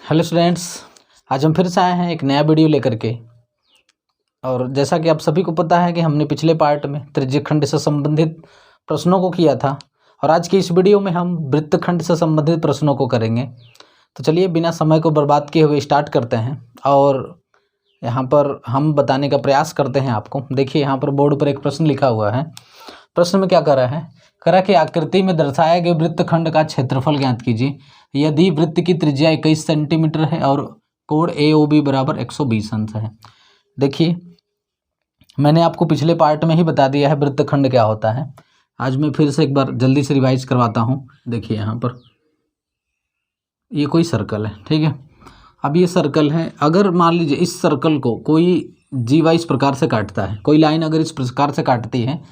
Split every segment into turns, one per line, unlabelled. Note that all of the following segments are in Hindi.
हेलो स्टूडेंट्स, आज हम फिर से आए हैं एक नया वीडियो लेकर के। और जैसा कि आप सभी को पता है कि हमने पिछले पार्ट में त्रिज्यखंड से संबंधित प्रश्नों को किया था और आज की इस वीडियो में हम वृत्तखंड से संबंधित प्रश्नों को करेंगे। तो चलिए बिना समय को बर्बाद किए हुए स्टार्ट करते हैं और यहाँ पर हम बताने का प्रयास करते हैं आपको। देखिए यहाँ पर बोर्ड पर एक प्रश्न लिखा हुआ है। प्रश्न में क्या कर रहा है, करा कि आकृति में दर्शाए गए वृत्तखंड का क्षेत्रफल ज्ञात कीजिए यदि वृत्त की त्रिज्या 21 सेंटीमीटर है और कोण AOB बराबर 120 अंश है। देखिए मैंने आपको पिछले पार्ट में ही बता दिया है वृत्तखंड क्या होता है। आज मैं फिर से एक बार जल्दी से रिवाइज करवाता हूँ। देखिए यहाँ पर ये कोई सर्कल है, ठीक है। अब ये सर्कल है, अगर मान लीजिए इस सर्कल को कोई जीवा इस प्रकार से काटता है, कोई लाइन अगर इस प्रकार से काटती है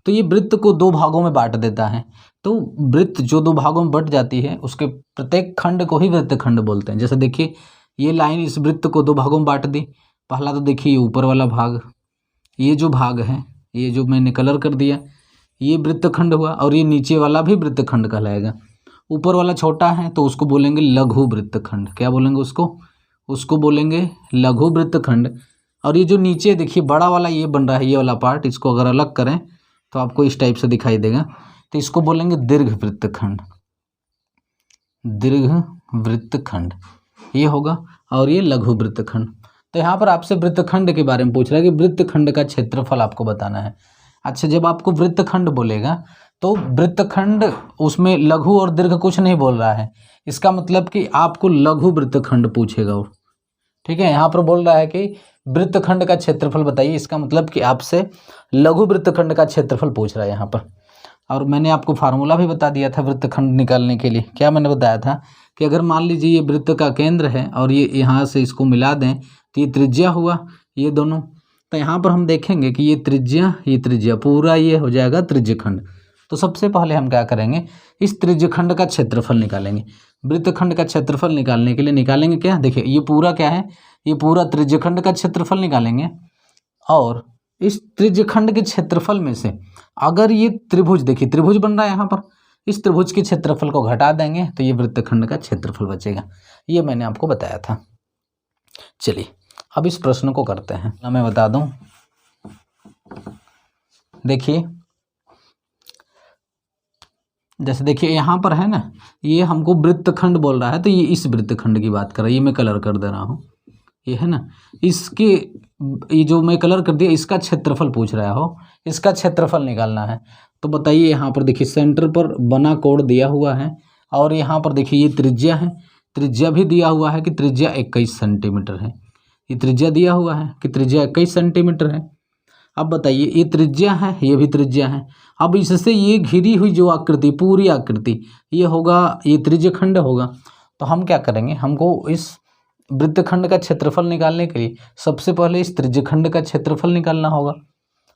तो ये वृत्त को दो भागों में बांट देता है। तो वृत्त जो दो भागों में बट जाती है उसके प्रत्येक खंड को ही वृत्तखंड बोलते हैं। जैसे देखिए ये लाइन इस वृत्त को दो भागों में बांट दी। पहला तो देखिए ऊपर वाला भाग, ये जो भाग है ये जो मैंने कलर कर दिया ये वृत्तखंड हुआ और ये नीचे वाला भी वृत्तखंड कहलाएगा। ऊपर वाला छोटा है तो उसको बोलेंगे लघु वृत्तखंड। क्या बोलेंगे उसको बोलेंगे लघु वृत्तखंड। और ये जो नीचे देखिए बड़ा वाला ये बन रहा है, ये वाला पार्ट, इसको अगर अलग करें तो आपको इस टाइप से दिखाई देगा, तो इसको बोलेंगे दीर्घ वृत्तखंड। दीर्घ वृत्तखंड ये होगा और ये लघु वृत्तखंड। तो यहाँ पर आपसे वृत्तखंड के बारे में पूछ रहा है कि वृत्तखंड का क्षेत्रफल आपको बताना है। अच्छा, जब आपको वृत्तखंड बोलेगा तो वृत्तखंड उसमें लघु और दीर्घ कुछ नहीं बोल रहा है, इसका मतलब कि आपको लघु वृत्तखंड पूछेगा वो, ठीक है। यहाँ पर बोल रहा है कि वृत्तखंड का क्षेत्रफल बताइए, इसका मतलब कि आपसे लघु वृत्तखंड का क्षेत्रफल पूछ रहा है यहाँ पर। और मैंने आपको फार्मूला भी बता दिया था वृत्तखंड निकालने के लिए। क्या मैंने बताया था कि अगर मान लीजिए ये वृत्त का केंद्र है और ये यहाँ से इसको मिला दें तो ये त्रिज्या हुआ ये दोनों। तो यहाँ पर हम देखेंगे कि ये त्रिज्या पूरा ये हो जाएगा त्रिज्यखंड। तो सबसे पहले हम क्या करेंगे, इस त्रिज्यखंड का क्षेत्रफल निकालेंगे। वृत्तखंड का क्षेत्रफल निकालने के लिए निकालेंगे क्या, देखिए ये पूरा क्या है, ये पूरा त्रिज्यखंड का क्षेत्रफल निकालेंगे। और इस त्रिज्यखंड के क्षेत्रफल में से अगर ये त्रिभुज, देखिए त्रिभुज बन रहा है यहाँ पर, इस त्रिभुज के क्षेत्रफल को घटा देंगे तो ये वृत्तखंड का क्षेत्रफल बचेगा। ये मैंने आपको बताया था। चलिए अब इस प्रश्न को करते हैं। मैं बता दूं, देखिए जैसे देखिए यहाँ पर है ना, ये हमको वृत्तखंड बोल रहा है तो ये इस वृत्तखंड की बात कर रहा है। ये मैं कलर कर दे रहा हूँ, ये है ना, इसके ये जो मैं कलर कर दिया इसका क्षेत्रफल पूछ रहा हो, इसका क्षेत्रफल निकालना है। तो बताइए यहाँ पर देखिए सेंटर पर बना कोण दिया हुआ है और यहाँ पर देखिए ये त्रिज्या है, त्रिज्या भी दिया हुआ है कि त्रिज्या 21 सेंटीमीटर है। ये त्रिज्या दिया हुआ है कि त्रिज्या 21 सेंटीमीटर है। अब बताइए ये त्रिज्या है, ये भी त्रिज्या है। अब इससे ये घिरी हुई जो आकृति, पूरी आकृति ये होगा, ये त्रिज्यखंड होगा। तो हम क्या करेंगे, हमको इस वृत्तखंड का क्षेत्रफल निकालने के लिए सबसे पहले इस त्रिज्यखंड का क्षेत्रफल निकालना होगा।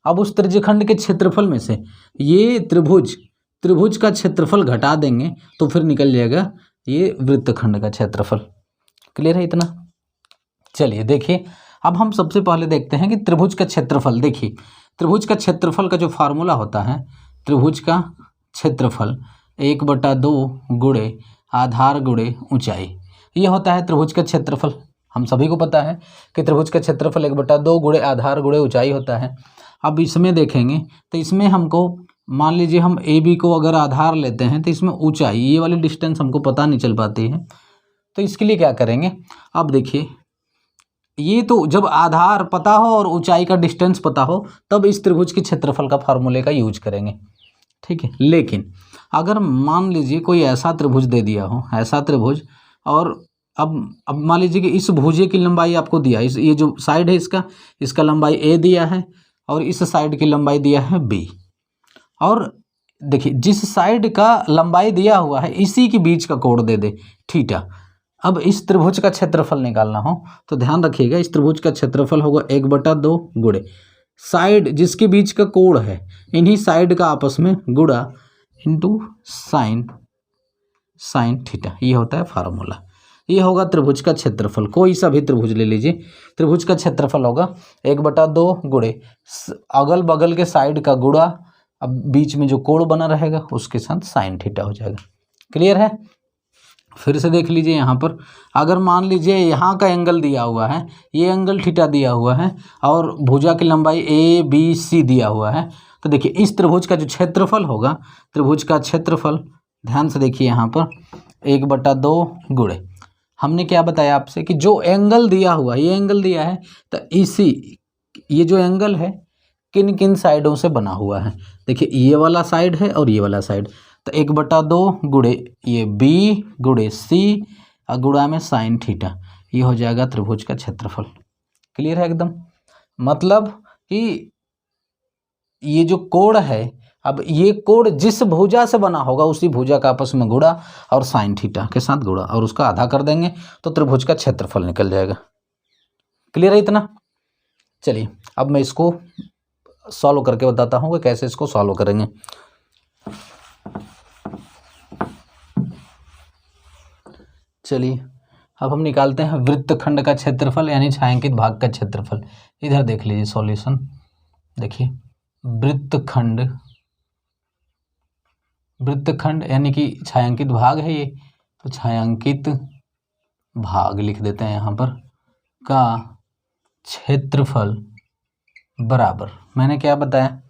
अब उस त्रिज्यखंड के क्षेत्रफल में से ये त्रिभुज का क्षेत्रफल घटा देंगे तो फिर निकल जाएगा ये वृत्तखंड का क्षेत्रफल। क्लियर है इतना? चलिए देखिए अब हम सबसे पहले देखते हैं कि त्रिभुज का क्षेत्रफल। देखिए त्रिभुज का क्षेत्रफल का जो फार्मूला होता है, त्रिभुज का क्षेत्रफल 1/2 गुणे आधार गुणे ऊंचाई, ये होता है त्रिभुज का क्षेत्रफल। हम सभी को पता है कि त्रिभुज का क्षेत्रफल 1/2 गुणे आधार गुणे ऊंचाई होता है। अब इसमें देखेंगे तो इसमें हमको मान लीजिए हम AB को अगर आधार लेते हैं तो इसमें ऊंचाई, ये वाली डिस्टेंस हमको पता नहीं चल पाती है। तो इसके लिए क्या करेंगे, अब देखिए ये तो जब आधार पता हो और ऊंचाई का डिस्टेंस पता हो तब इस त्रिभुज के क्षेत्रफल का फार्मूले का यूज करेंगे, ठीक है। लेकिन अगर मान लीजिए कोई ऐसा त्रिभुज दे दिया हो, ऐसा त्रिभुज, और अब मान लीजिए कि इस भुजे की लंबाई आपको दिया, इस ये जो साइड है इसका लंबाई A दिया है और इस साइड की लंबाई दिया है B। और देखिए जिस साइड का लंबाई दिया हुआ है इसी के बीच का कोण दे दे थीटा। अब इस त्रिभुज का क्षेत्रफल निकालना हो तो ध्यान रखिएगा इस त्रिभुज का क्षेत्रफल होगा 1/2 गुणे साइड जिसके बीच का कोण है, इन्हीं साइड का आपस में गुणा इंटू साइन थीटा। ये होता है फार्मूला। ये होगा त्रिभुज का क्षेत्रफल। कोई सा भी त्रिभुज ले लीजिए, त्रिभुज का क्षेत्रफल होगा 1/2 गुणे अगल बगल के साइड का गुणा, अब बीच में जो कोण बना रहेगा उसके साथ साइन थीटा हो जाएगा। क्लियर है? फिर से देख लीजिए यहाँ पर, अगर मान लीजिए यहाँ का एंगल दिया हुआ है, ये एंगल थीटा दिया हुआ है और भुजा की लंबाई ABC दिया हुआ है, तो देखिए इस त्रिभुज का जो क्षेत्रफल होगा, त्रिभुज का क्षेत्रफल ध्यान से देखिए यहाँ पर 1/2 गुणे, हमने क्या बताया आपसे कि जो एंगल दिया हुआ, ये एंगल दिया है, तो ये जो एंगल है किन किन साइडों से बना हुआ है। देखिए ये वाला साइड है और ये वाला साइड, तो 1/2 गुणे ये B गुणे C और गुणा में साइन थीटा, ये हो जाएगा त्रिभुज का क्षेत्रफल। क्लियर है एकदम। मतलब कि ये जो कोण है, अब ये कोण जिस भुजा से बना होगा उसी भुजा का आपस में गुणा और साइन थीटा के साथ गुणा और उसका आधा कर देंगे तो त्रिभुज का क्षेत्रफल निकल जाएगा। क्लियर है इतना। चलिए अब मैं इसको सॉल्व करके बताता हूँ कि कैसे इसको सॉल्व करेंगे। चलिए अब हम निकालते हैं वृत्तखंड का क्षेत्रफल यानी छायांकित भाग का क्षेत्रफल। इधर देख लीजिए सॉल्यूशन। देखिए वृत्तखंड यानी कि छायांकित भाग है ये, तो छायांकित भाग लिख देते हैं यहाँ पर का क्षेत्रफल बराबर, मैंने क्या बताया,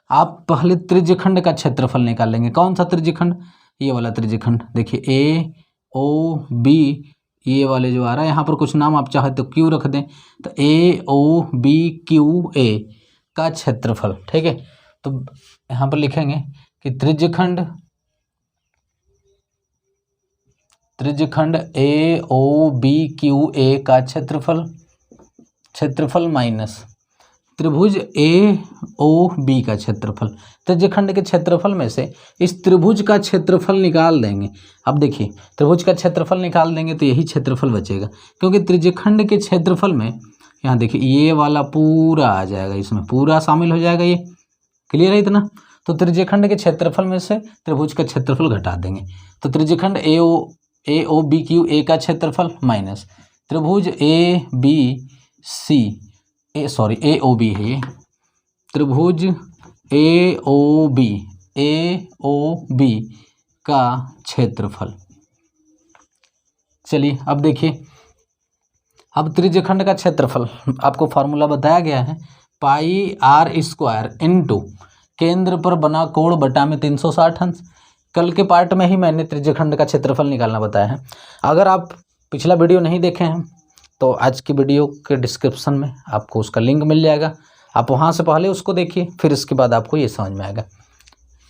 आप पहले त्रिज्यखंड का क्षेत्रफल निकालेंगे। कौन सा त्रिज्यखंड, ये वाला त्रिज्यखंड। देखिए AOB, ये वाले जो आ रहा है यहाँ पर कुछ नाम आप चाहे तो Q रख दें, तो AOBQA का क्षेत्रफल। ठीक है, तो यहाँ पर लिखेंगे कि त्रिज्यखंड AOBQA का क्षेत्रफल माइनस त्रिभुज AOB का क्षेत्रफल। त्रिज्यखंड के क्षेत्रफल में से इस त्रिभुज का क्षेत्रफल निकाल देंगे। अब देखिए त्रिभुज का क्षेत्रफल निकाल देंगे तो यही क्षेत्रफल बचेगा, क्योंकि त्रिज्यखंड के क्षेत्रफल में यहाँ देखिए ये वाला पूरा आ जाएगा, इसमें पूरा शामिल हो जाएगा ये। क्लियर है इतना। तो त्रिज्यखंड के क्षेत्रफल में से त्रिभुज का क्षेत्रफल घटा देंगे, तो त्रिज्यखंड AOBQA का क्षेत्रफल माइनस त्रिभुज AOB है ये, त्रिभुज AOB का क्षेत्रफल। चलिए अब देखिए, अब त्रिज्यखंड का क्षेत्रफल आपको फार्मूला बताया गया है, πr² इंटू केंद्र पर बना कोण बटा में 360 अंश। कल के पार्ट में ही मैंने त्रिज्यखंड का क्षेत्रफल निकालना बताया है। अगर आप पिछला वीडियो नहीं देखे हैं तो आज की वीडियो के डिस्क्रिप्शन में आपको उसका लिंक मिल जाएगा, आप वहाँ से पहले उसको देखिए, फिर इसके बाद आपको ये समझ में आएगा।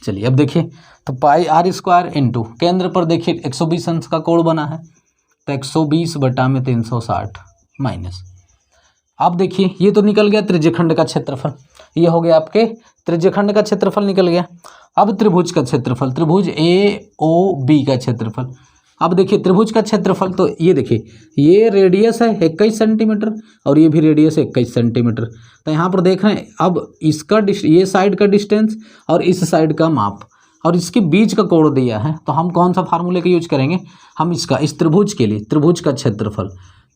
चलिए अब देखिए, तो πr² इंटू केंद्र पर देखिए 120 अंश का कोण बना है, तो 120 बटा में 360 माइनस। अब देखिए ये तो निकल गया त्रिज्यखंड का क्षेत्रफल, ये हो गया आपके त्रिज्यखंड का क्षेत्रफल निकल गया। अब त्रिभुज का क्षेत्रफल, त्रिभुज AOB का क्षेत्रफल। अब देखिए त्रिभुज का क्षेत्रफल, तो ये देखिए ये रेडियस है 21 सेंटीमीटर और ये भी रेडियस है 21 सेंटीमीटर। तो यहाँ पर देख रहे हैं, अब इसका ये साइड का डिस्टेंस और इस साइड का माप और इसके बीच का कोण दिया है, तो हम कौन सा फार्मूले का यूज करेंगे, हम इसका इस त्रिभुज के लिए, त्रिभुज का क्षेत्रफल,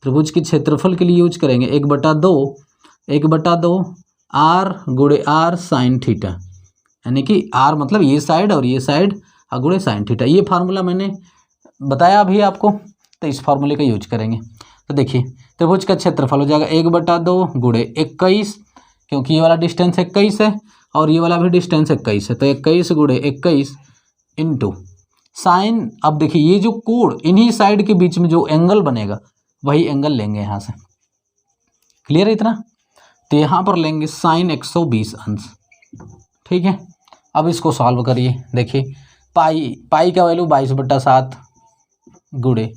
त्रिभुज के क्षेत्रफल के लिए यूज करेंगे 1/2 R गुणे R साइन थीटा, यानी कि R मतलब ये साइड और ये साइड गुणे साइन थीटा। ये फार्मूला मैंने बताया अभी आपको, तो इस फार्मूले का यूज करेंगे। तो देखिए त्रिभुज का क्षेत्रफल हो जाएगा 1/2 गुणे 21, क्योंकि ये वाला डिस्टेंस 21 है और ये वाला भी डिस्टेंस 21 है, तो 21 गुणे 21 इंटू साइन। अब देखिए ये जो कोण, इन्हीं साइड के बीच में जो एंगल बनेगा वही एंगल लेंगे यहाँ से। क्लियर है इतना। तो यहाँ पर लेंगे साइन 120 अंश। ठीक है, अब इसको सॉल्व करिए। देखिए पाई का वैल्यू 22/7 गुणे,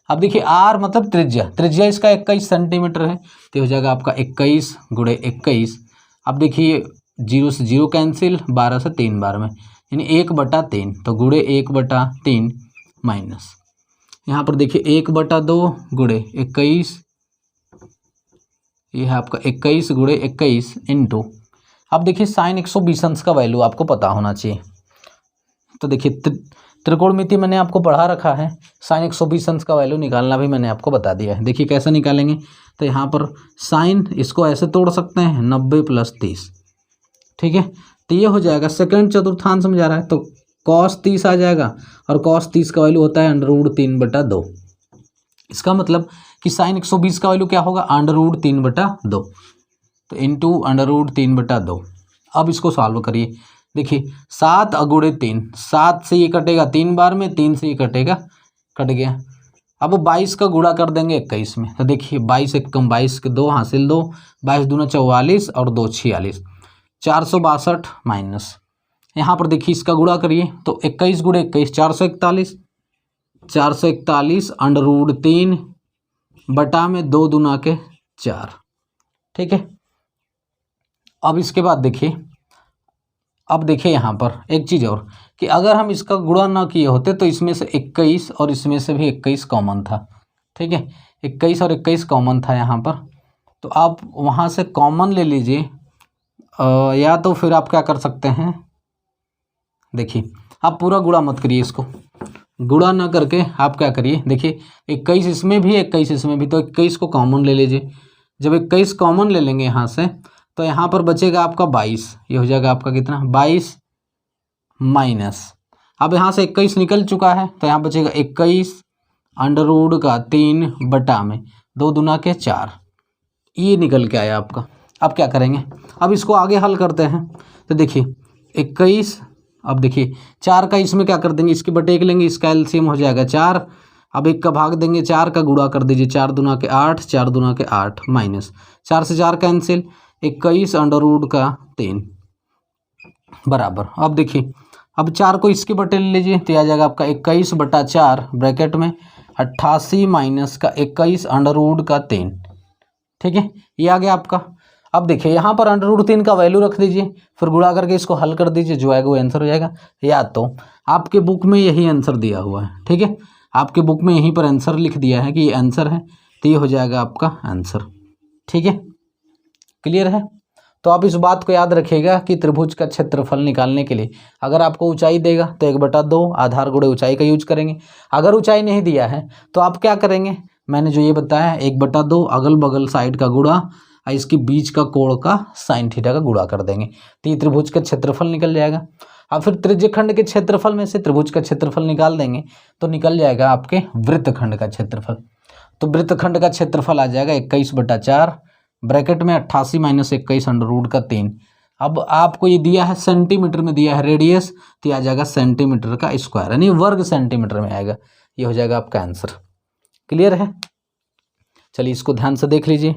अब देखिए R मतलब त्रिज्या इसका 21 सेंटीमीटर है, तो हो जाएगा आपका 21 गुणे 21। अब देखिए 0 से 0 कैंसिल, 12 से 3 बार में, यानी 1/3, तो गुणे 1/3 माइनस यहाँ पर देखिए 1/2 गुणे 21, ये है आपका 21 गुणे 21 इंटू, अब देखिए साइन 120 अंश का वैल्यू आपको पता होना चाहिए। तो देखिए त्रिकोणमिति मैंने आपको पढ़ा रखा है, साइन 120 अंश का वैल्यू निकालना भी मैंने आपको बता दिया है। देखिए कैसे निकालेंगे, तो यहाँ पर साइन इसको ऐसे तोड़ सकते हैं 90 + 30। ठीक है, तो ये हो जाएगा सेकंड चतुर्थांश में जा रहा है, तो cos 30 आ जाएगा, और cos 30 का वैल्यू होता है √3/2। इसका मतलब कि sin 120 का वैल्यू क्या होगा, √3/2, तो इंटू √3/2। अब इसको सॉल्व करिए, देखिए 7 × 3, 7 से ये कटेगा 3 बार में, 3 से ये कटेगा, कट गया। अब 22 का गुणा कर देंगे 21 में, तो देखिए 22 एकम 22 के 2 हासिल 2, 22 दूना 44 और 2 46, 462 माइनस। यहाँ पर देखिए इसका गुणा करिए, तो 21 × 21 441, 441 √3 बटा में 2 दूना के 4, ठीक है। अब इसके बाद देखिए, अब देखिए यहाँ पर एक चीज़ और, कि अगर हम इसका गुणा ना किए होते तो इसमें से 21 और इसमें से भी 21 कॉमन था, ठीक है, 21 और 21 कॉमन था यहाँ पर, तो आप वहाँ से कॉमन ले लीजिए, या तो फिर आप क्या कर सकते हैं, देखिए आप पूरा गुणा मत करिए, इसको गुणा ना करके आप क्या करिए, देखिए 21 इसमें भी 21 इसमें भी, तो 21 को कॉमन ले लीजिए। जब 21 कॉमन ले लेंगे यहाँ से, तो यहाँ पर बचेगा आपका 22, ये हो जाएगा आपका कितना 22 माइनस, अब यहाँ से 21 निकल चुका है, तो यहाँ बचेगा 21 √3 बटा में 2 दूना के 4, ये निकल के आया आपका। अब क्या करेंगे, अब इसको आगे हल करते हैं, तो देखिए 21, अब देखिए 4 का इसमें क्या कर देंगे, इसके बटे 1 लेंगे, इसका एलसीएम हो जाएगा 4, अब 1 का भाग देंगे, 4 का गुणा कर दीजिए, 4 दूना के 8, 4 दूना के 8 माइनस 4 से 4 कैंसिल, 21 √3 बराबर। अब देखिए, अब 4 को इसके बटे ले लीजिए, तो आ जाएगा आपका 21/4 ब्रैकेट में 88 माइनस का 21 √3, ठीक है, ये आ गया आपका। अब देखिए यहाँ पर √3 का वैल्यू रख दीजिए, फिर गुणा करके इसको हल कर दीजिए, जो आएगा वो आंसर हो जाएगा। या तो आपके बुक में यही आंसर दिया हुआ है, ठीक है, आपके बुक में यहीं पर आंसर लिख दिया है कि ये आंसर है, तो ये हो जाएगा आपका आंसर, ठीक है, क्लियर है। तो आप इस बात को याद रखिएगा कि त्रिभुज का क्षेत्रफल निकालने के लिए अगर आपको ऊंचाई देगा तो 1/2 आधार गुणे ऊंचाई का यूज करेंगे। अगर ऊंचाई नहीं दिया है तो आप क्या करेंगे, मैंने जो ये बताया 1/2 अगल बगल साइड का गुणा और इसके बीच का कोण का sin थीटा का गुणा कर देंगे, तो ये त्रिभुज का क्षेत्रफल निकल जाएगा। अब फिर त्रिज्यखंड के क्षेत्रफल में से त्रिभुज का क्षेत्रफल निकाल देंगे, तो निकल जाएगा आपके वृत्तखंड का क्षेत्रफल। तो वृत्तखंड का क्षेत्रफल आ जाएगा 21/4 ब्रैकेट में 88 माइनस 21 √3। अब आपको ये दिया है सेंटीमीटर में दिया है रेडियस, तो ये आ जाएगा सेंटीमीटर का स्क्वायर, यानी वर्ग सेंटीमीटर में आएगा, ये हो जाएगा आपका आंसर। क्लियर है, चलिए इसको ध्यान से देख लीजिए।